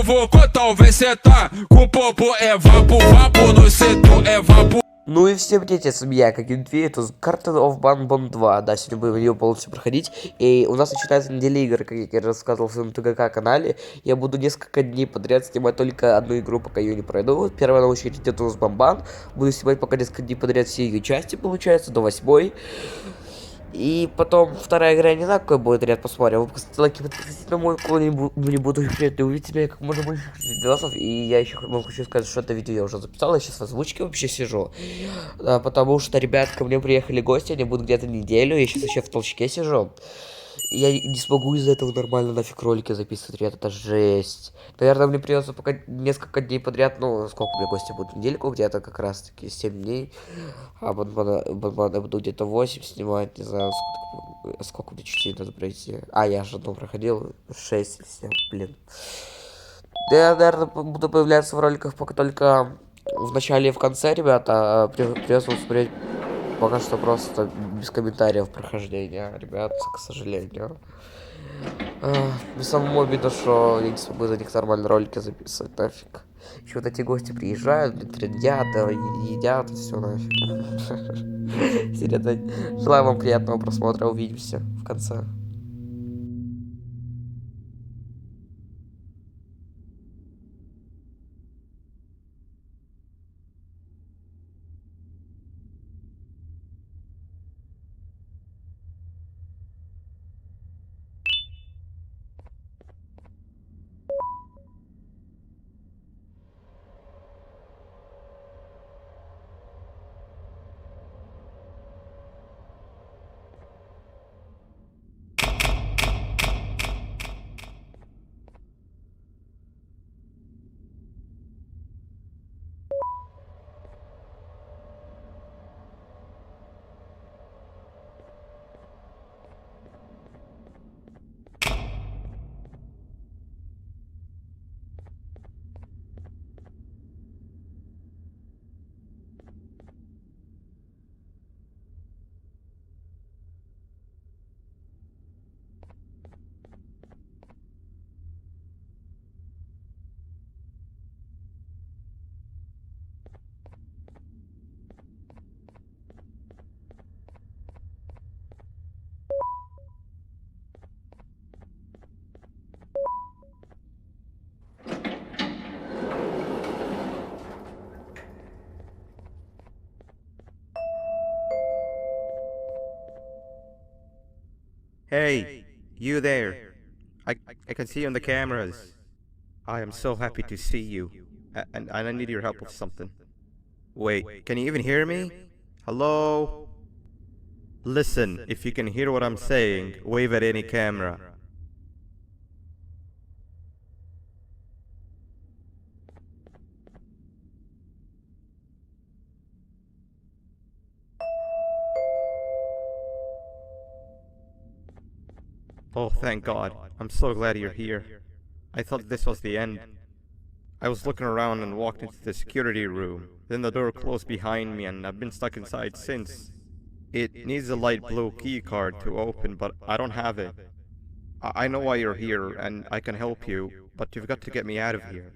Провоку, talvez cê tá com popo é vapo, vapo no setu é vapo. Ну и всем привет, с вами я, как и Медведь, это Carten of banban 2. Да, сегодня будем ее полностью проходить. И у нас начинается неделя игр, как я рассказывал в своем ТГК канале. Я буду несколько дней подряд снимать только одну игру, пока ее не пройду. Первая на очередь идет у нас банбан. Буду снимать пока несколько дней подряд все ее части, получается, до 8-й. И потом вторая игра, я не знаю, какой будет ряд, посмотрим. Вы поставьте лайки, подписывайтесь на мой канал, мне буду очень приятно увидеть меня как можно больше видосов. И я еще вам хочу сказать, что это видео я уже записал, я сейчас в озвучке вообще сижу. Потому что, ребят, ко мне приехали гости, они будут где-то неделю, я сейчас еще в толчке сижу. Я не смогу из-за этого нормально нафиг ролики записывать, ребят, это жесть. Наверное, мне придется пока несколько дней подряд, ну, сколько у меня гости будут, недельку где-то как раз таки, 7 дней. А банбана я буду где-то 8 снимать, не знаю, сколько мне частей надо пройти. А, я же одну проходил, 6 или 7, блин. Да я, наверное, буду появляться в роликах пока только в начале и в конце, ребята. Придется смотреть пока что просто без комментариев прохождения, ребят, к сожалению. Мне самому обидно, что я не смогу за них нормально ролики записывать, нафиг. Еще вот эти гости приезжают, блин, трендят, да, едят, и все нафиг. Серьезно, желаю вам приятного просмотра, увидимся в конце. Hey, you there. I can see you on the cameras. I am so happy to see you. And I need your help with something. Wait, can you even hear me? Hello? Listen, if you can hear what I'm saying, wave at any camera. Oh, thank God. I'm so glad you're here. I thought this was the end. I was looking around and walked into the security room. Then the door closed behind me and I've been stuck inside since. It needs a light blue key card to open, but I don't have it. I know why you're here and I can help you, but you've got to get me out of here.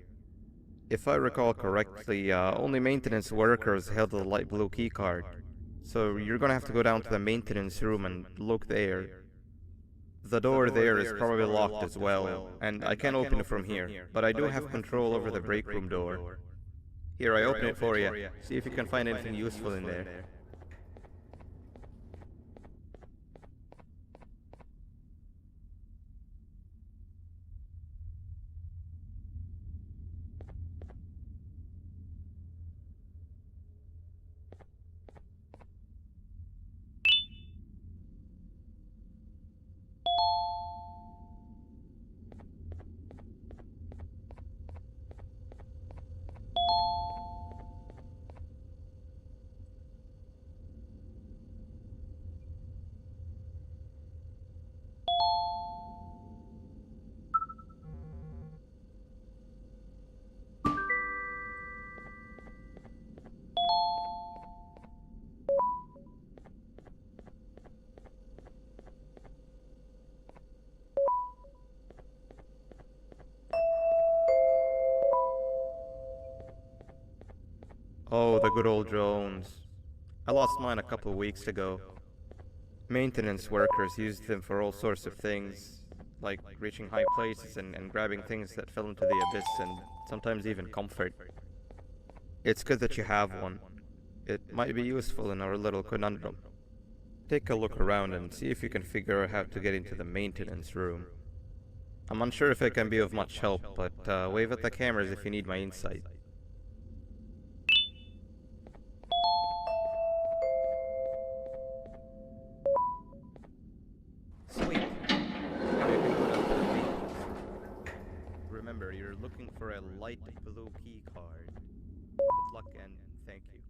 If I recall correctly, only maintenance workers held the light blue key card. So you're gonna have to go down to the maintenance room and look there. The door there is probably locked as well, and I can't open it from here, but I do have control over the break room door. Here, I open it for you. See if you can find anything useful in there. Oh, the good old drones. I lost mine a couple of weeks ago. Maintenance workers used them for all sorts of things, like reaching high places and grabbing things that fell into the abyss and sometimes even comfort. It's good that you have one. It might be useful in our little conundrum. Take a look around and see if you can figure out how to get into the maintenance room. I'm unsure if it can be of much help, but wave at the cameras if you need my insight. Sweet. Now you can go down to the maintenance room. Remember, you're looking for a light blue key card. Good luck and thank you.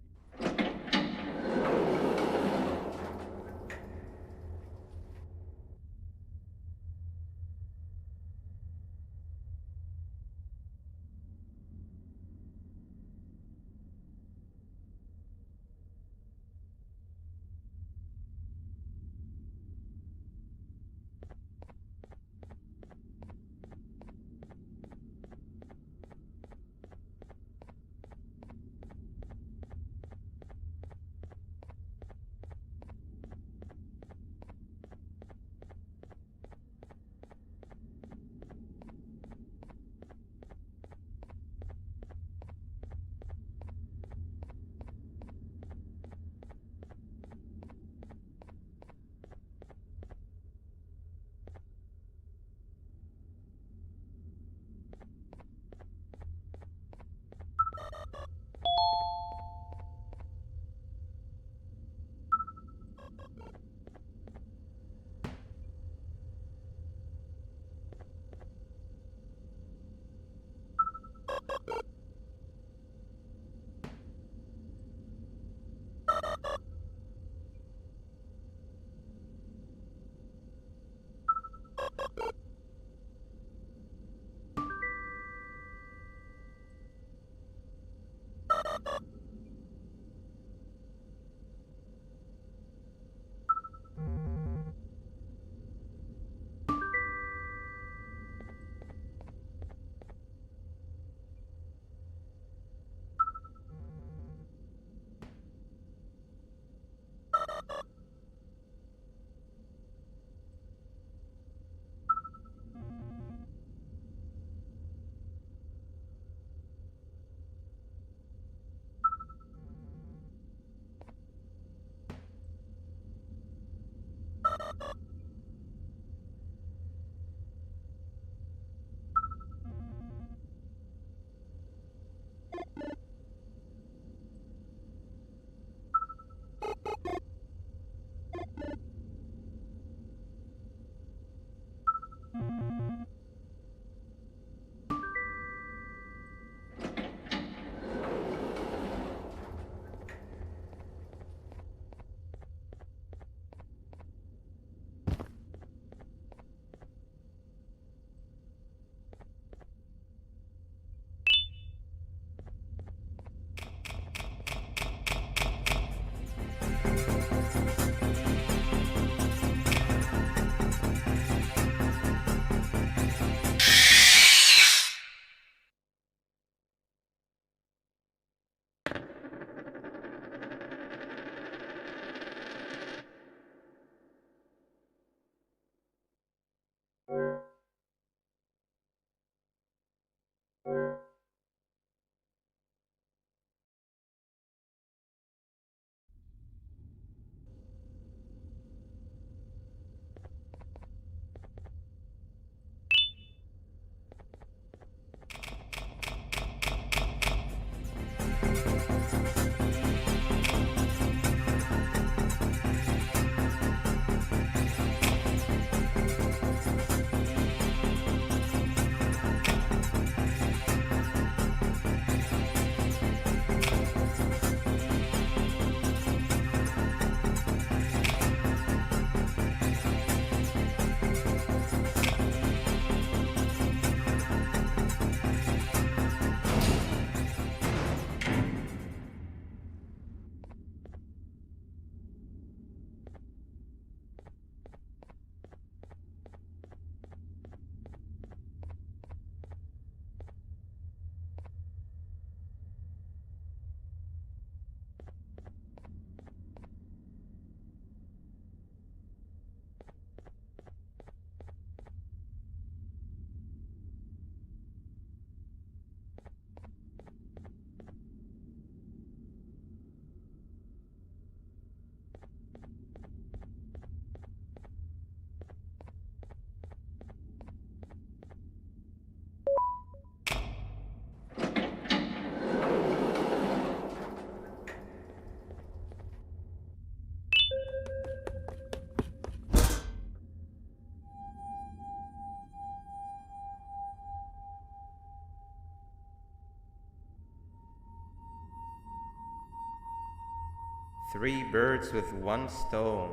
3 birds with 1 stone.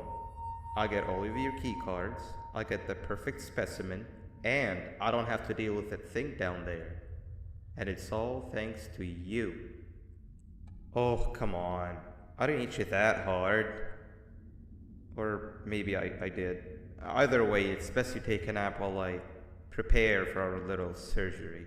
I get all of your key cards, I get the perfect specimen, and I don't have to deal with that thing down there. And it's all thanks to you. Oh, come on. I didn't hit you that hard. Or maybe I did. Either way, it's best you take a nap while I prepare for our little surgery.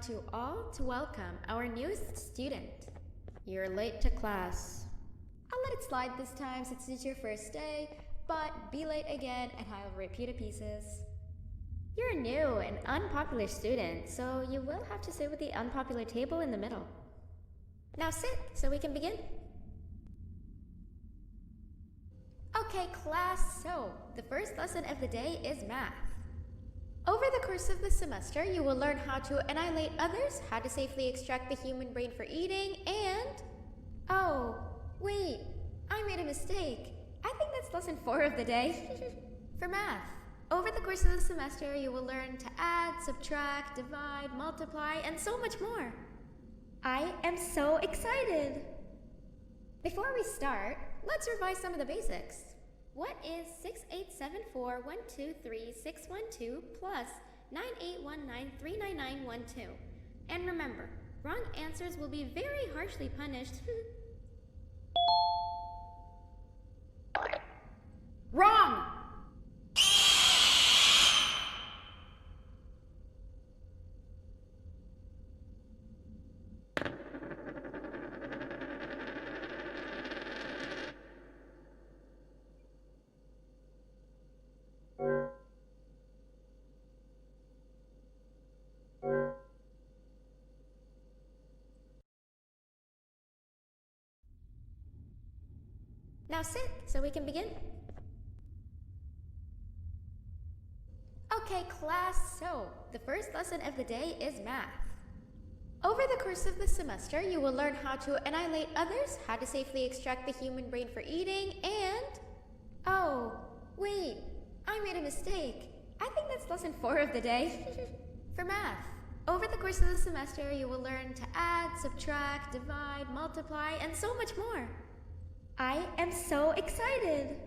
want you all to welcome our newest student. You're late to class. I'll let it slide this time since it's your first day, but be late again and I'll rip you to pieces. You're a new and unpopular student, so you will have to sit with the unpopular table in the middle. Now sit so we can begin. Okay, class, so the first lesson of the day is math. Over the course of the semester, you will learn how to annihilate others, how to safely extract the human brain for eating, and... Oh, wait, I made a mistake. I think that's lesson 4 of the day. For math, over the course of the semester, you will learn to add, subtract, divide, multiply, and so much more. I am so excited! Before we start, let's revise some of the basics. What is 6874123612 plus 9819399912? And remember, wrong answers will be very harshly punished. Wrong! Now sit so we can begin. Okay, class, so the first lesson of the day is math. Over the course of the semester, you will learn how to annihilate others, how to safely extract the human brain for eating, and... Oh, wait, I made a mistake. I think that's lesson 4 of the day. For math, over the course of the semester, you will learn to add, subtract, divide, multiply, and so much more. I am so excited!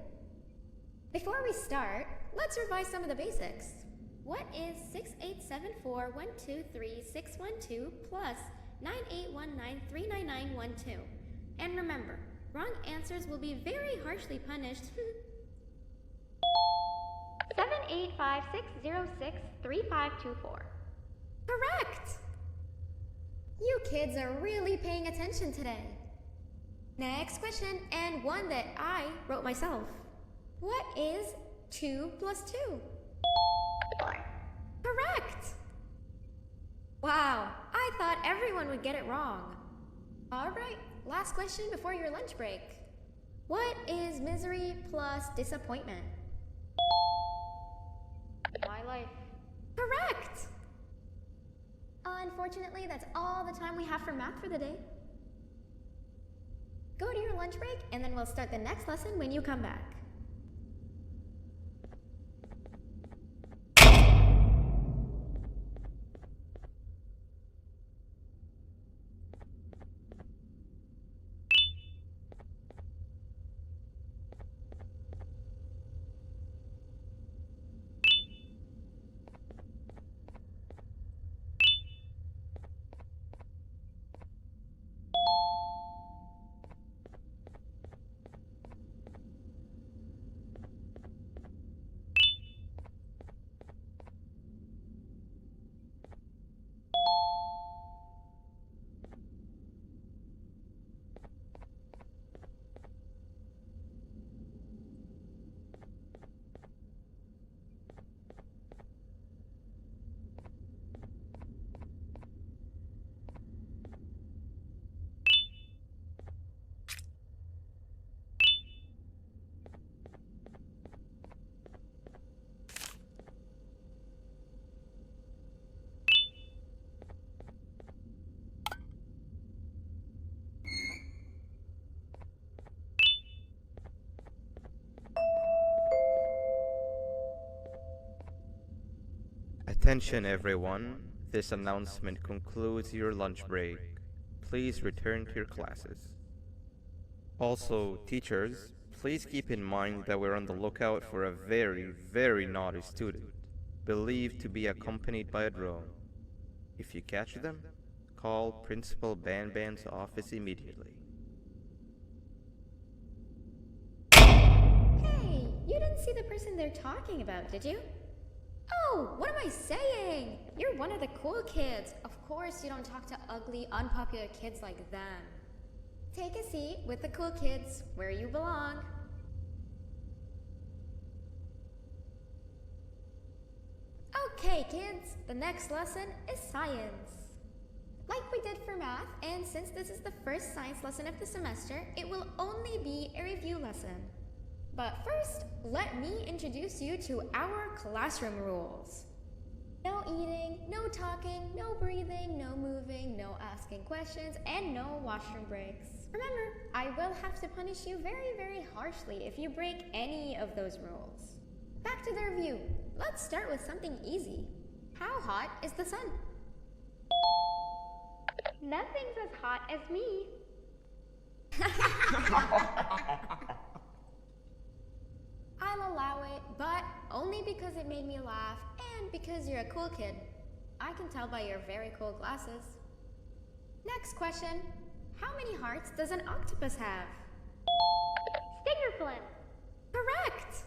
Before we start, let's revise some of the basics. What is 6874123612 plus 9819399912? And remember, wrong answers will be very harshly punished. 785-606-3524. Correct! You kids are really paying attention today. Next question, and one that I wrote myself. What is 2 plus 2? Correct! Wow, I thought everyone would get it wrong. Alright, last question before your lunch break. What is misery plus disappointment? My life. Correct! Unfortunately, that's all the time we have for math for the day. Go to your lunch break, and then we'll start the next lesson when you come back. Attention everyone, this announcement concludes your lunch break. Please return to your classes. Also, teachers, please keep in mind that we're on the lookout for a very, very naughty student, believed to be accompanied by a drone. If you catch them, call Principal Banban's office immediately. Hey, you didn't see the person they're talking about, did you? Oh, what am I saying? You're one of the cool kids. Of course you don't talk to ugly, unpopular kids like them. Take a seat with the cool kids where you belong. Okay, kids, the next lesson is science. Like we did for math, and since this is the first science lesson of the semester, it will only be a review lesson. But first, let me introduce you to our classroom rules. No eating, no talking, no breathing, no moving, no asking questions, and no washroom breaks. Remember, I will have to punish you very, very harshly if you break any of those rules. Back to the review. Let's start with something easy. How hot is the sun? Nothing's as hot as me. I'll allow it, but only because it made me laugh and because you're a cool kid. I can tell by your very cool glasses. Next question. How many hearts does an octopus have? Stinger flint. Correct!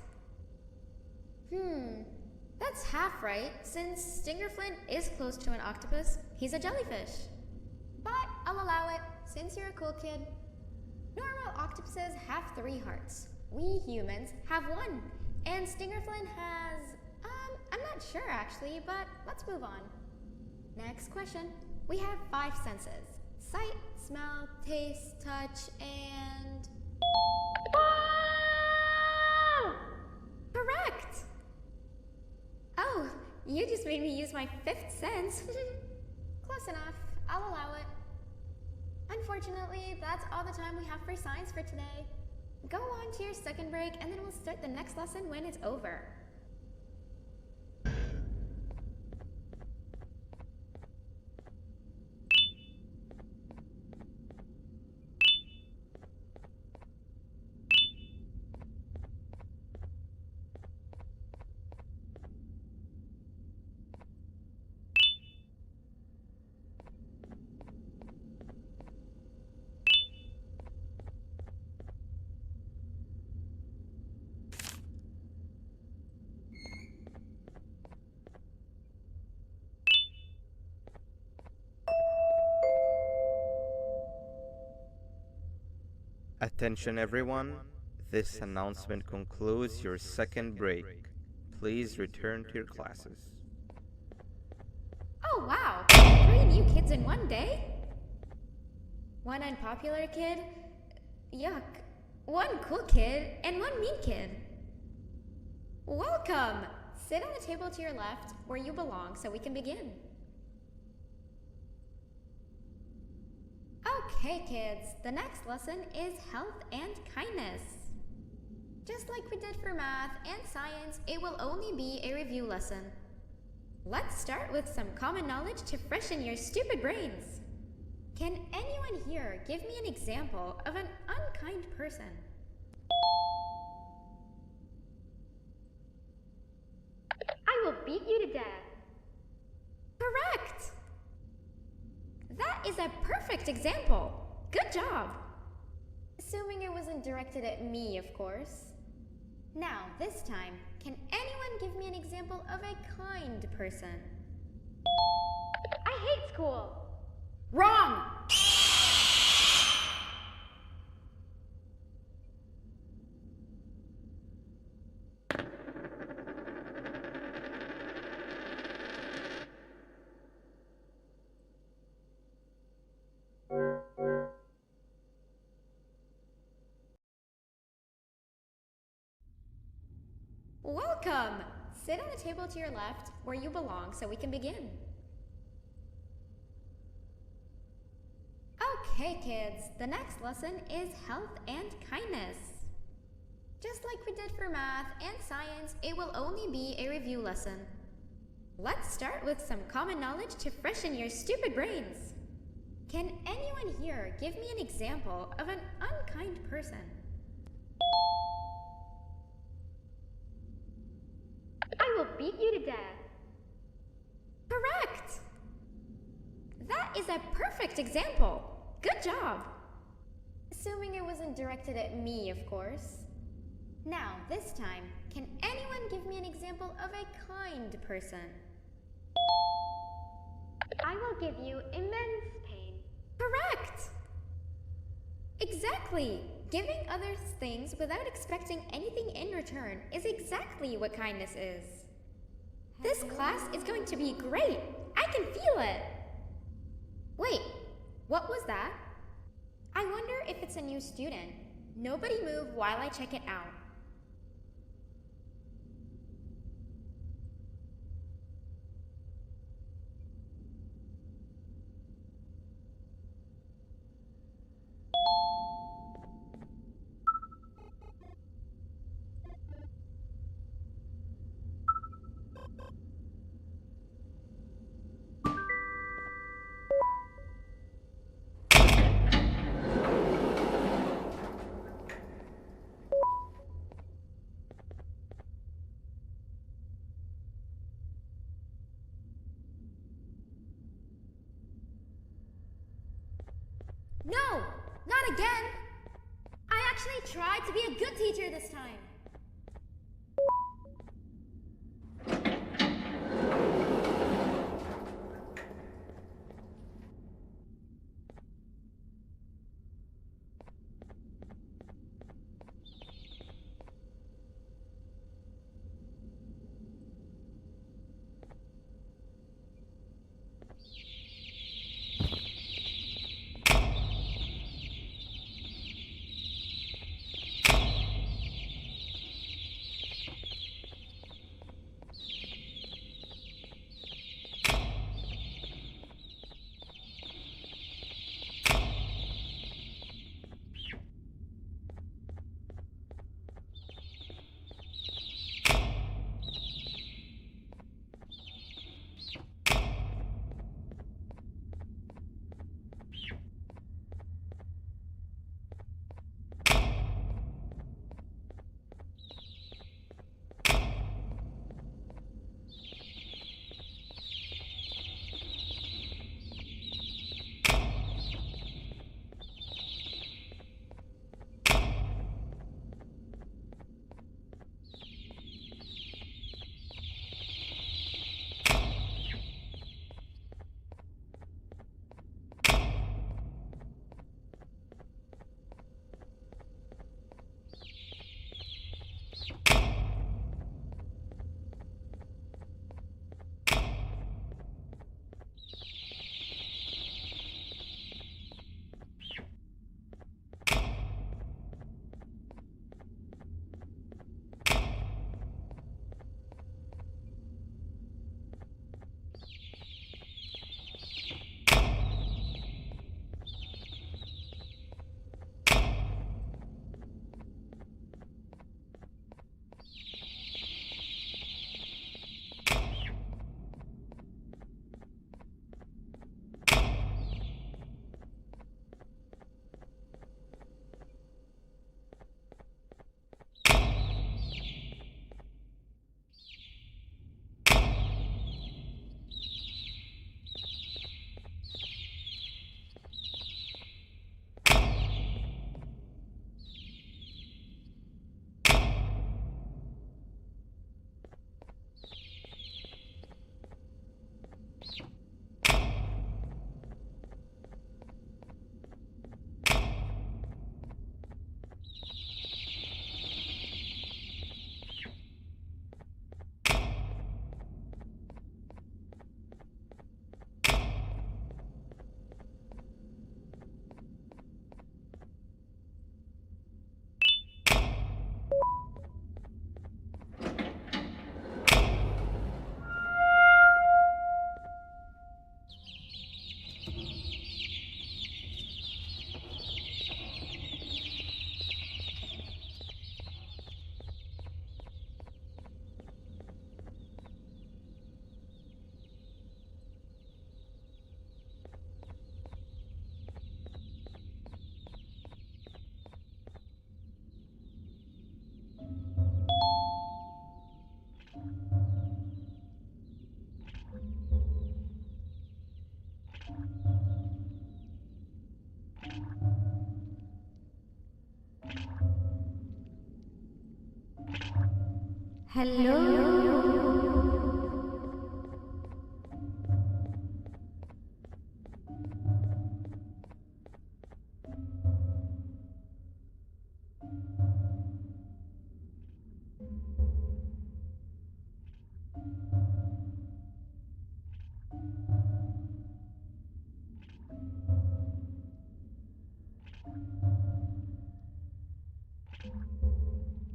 That's half right, since Stingerflint is close to an octopus. He's a jellyfish. But I'll allow it, since you're a cool kid. Normal octopuses have 3 hearts. We humans have 1. And Stingerflint has... I'm not sure actually, but let's move on. Next question. We have 5 senses. Sight, smell, taste, touch, and... Correct! Oh, you just made me use my 5th sense. Close enough. I'll allow it. Unfortunately, that's all the time we have for science for today. Go on to your second break, and then we'll start the next lesson when it's over. Attention everyone, this announcement concludes your second break. Please return to your classes. Oh wow! 3 new kids in one day? 1 unpopular kid? Yuck. 1 cool kid and 1 mean kid. Welcome! Sit on the table to your left where you belong so we can begin. Okay kids, the next lesson is health and kindness. Just like we did for math and science, it will only be a review lesson. Let's start with some common knowledge to freshen your stupid brains. Can anyone here give me an example of an unkind person? I will beat you to death. Correct! That is a perfect example. Good job. Assuming it wasn't directed at me, of course. Now, this time, can anyone give me an example of a kind person? I hate school. Wrong! Welcome! Sit on the table to your left where you belong so we can begin. Okay kids, the next lesson is health and kindness. Just like we did for math and science, it will only be a review lesson. Let's start with some common knowledge to freshen your stupid brains. Can anyone here give me an example of an unkind person? I will beat you to death. Correct! That is a perfect example. Good job. Assuming it wasn't directed at me, of course. Now, this time, can anyone give me an example of a kind person? I will give you immense pain. Correct! Exactly! Giving others things without expecting anything in return is exactly what kindness is. This class is going to be great! I can feel it! Wait, what was that? I wonder if it's a new student. Nobody move while I check it out. No! Not again! I actually tried to be a good teacher this time.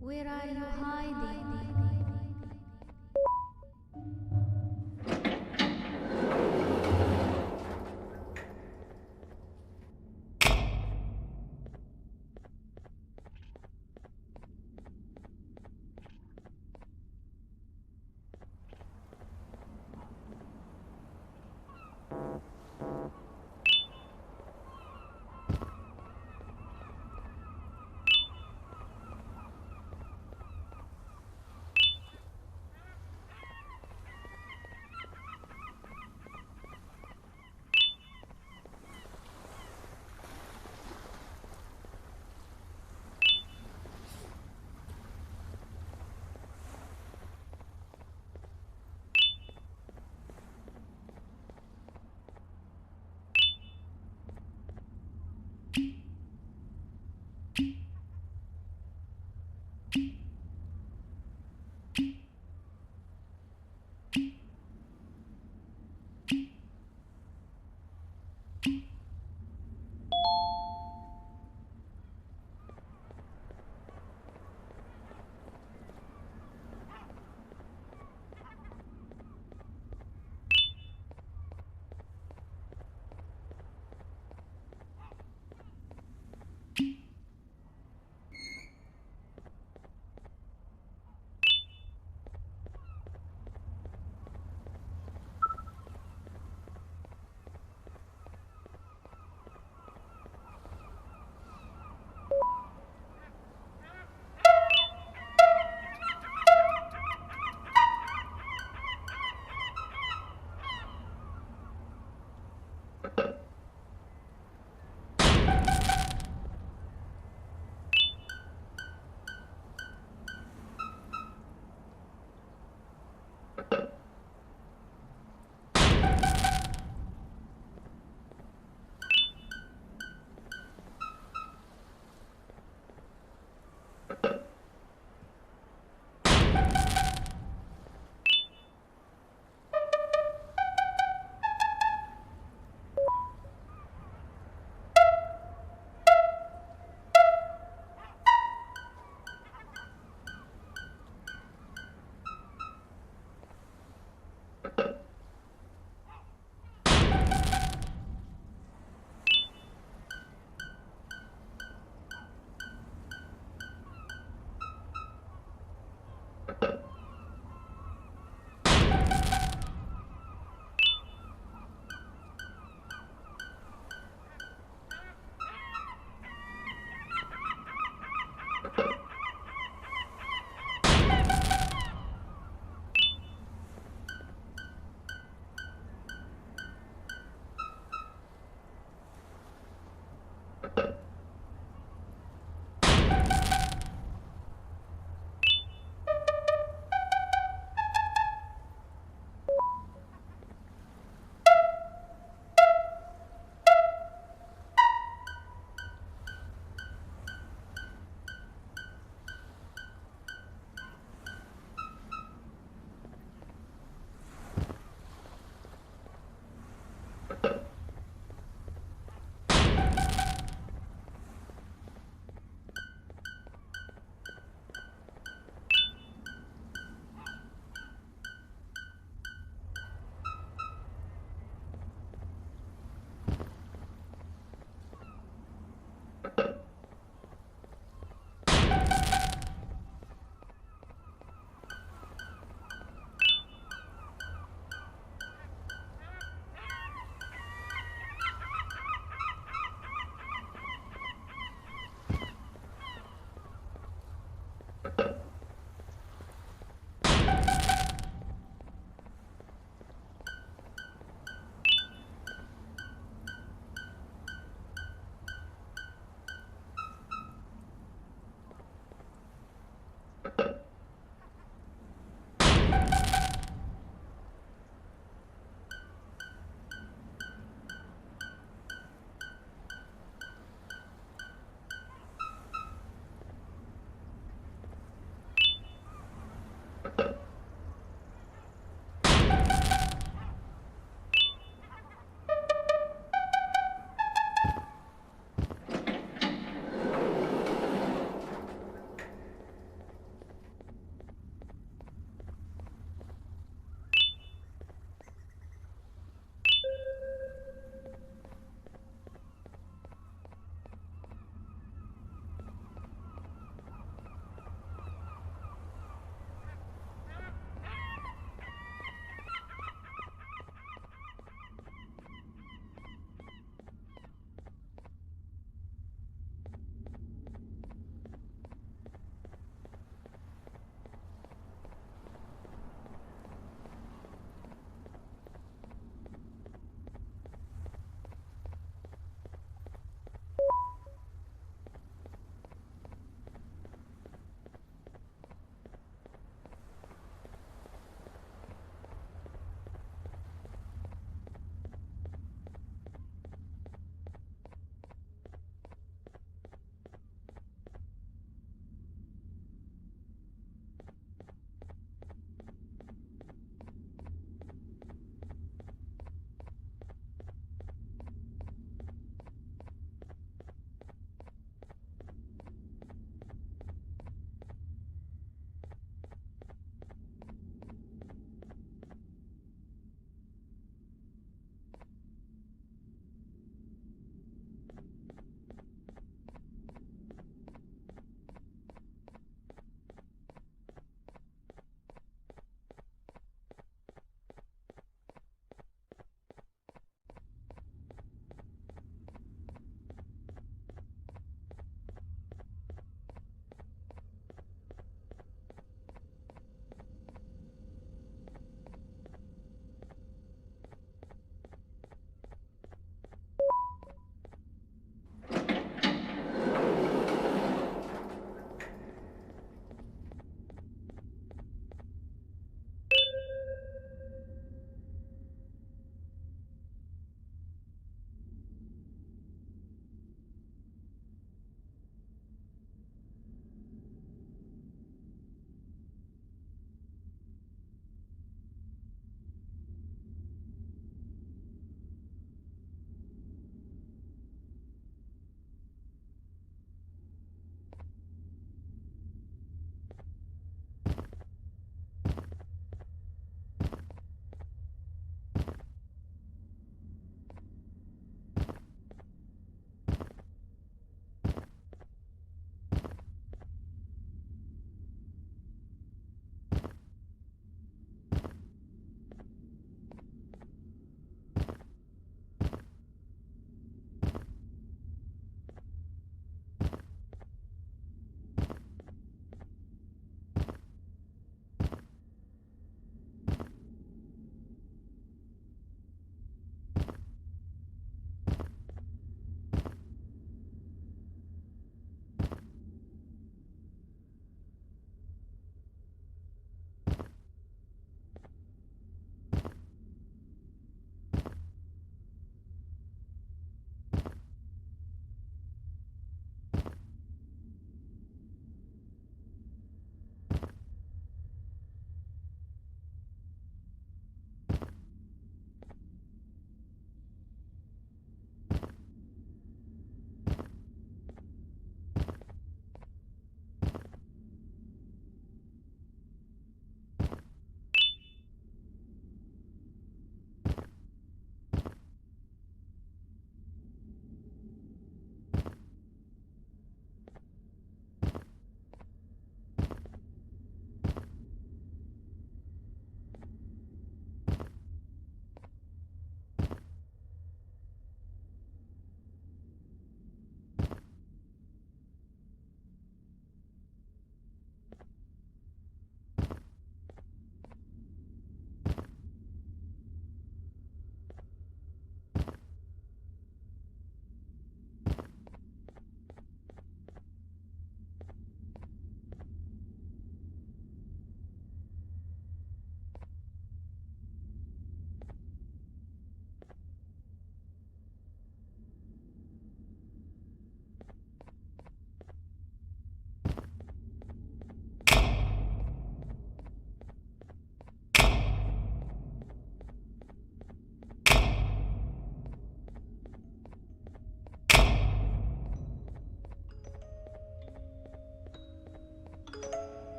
Where are you hiding?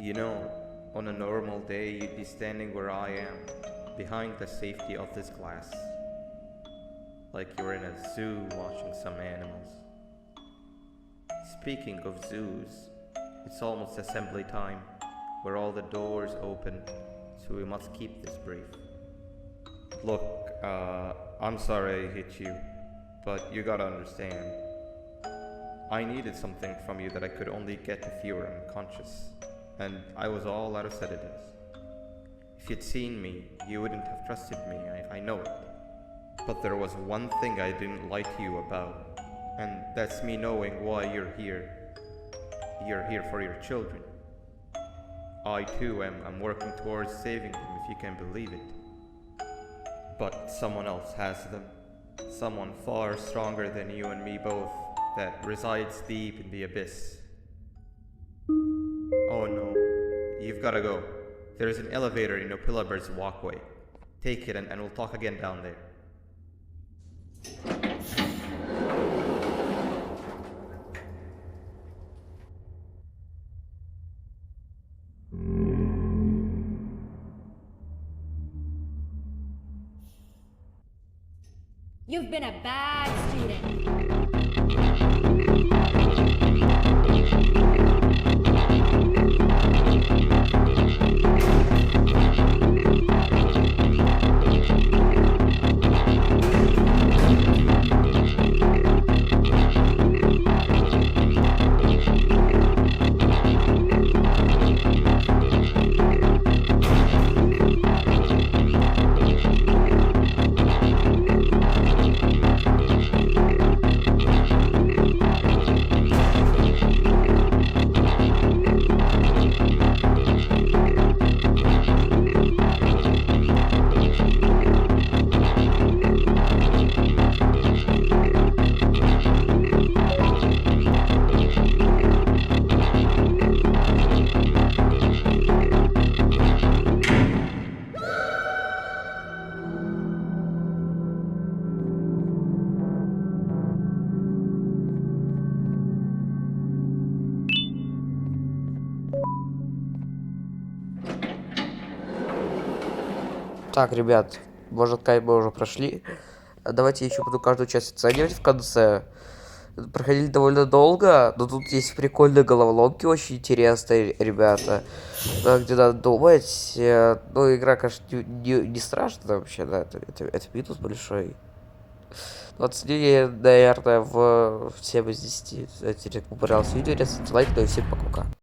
You know, on a normal day, you'd be standing where I am, behind the safety of this glass. Like you're in a zoo watching some animals. Speaking of zoos, it's almost assembly time, where all the doors open, so we must keep this brief. Look, I'm sorry I hit you, but you gotta understand. I needed something from you that I could only get if you were unconscious, and I was all out of sedatives. If you'd seen me, you wouldn't have trusted me, I know it. But there was one thing I didn't like you about, and that's me knowing why you're here. You're here for your children. I too am working towards saving them, if you can believe it. But someone else has them. Someone far stronger than you and me both, that resides deep in the abyss. Oh no, you've gotta go. There's an elevator in Opillabird's walkway. Take it and we'll talk again down there. You've been a bad student. Так, ребят, может, кайф мы уже прошли. Давайте я еще буду каждую часть оценивать в конце. Проходили довольно долго, но тут есть прикольные головоломки, очень интересные, ребята. Где надо думать. Ну, игра, конечно, не страшная вообще, да, это минус большой. Но оценили, наверное, в 7 из 10. Если вам понравилось видео, ставьте лайк, ну и всем пока-пока.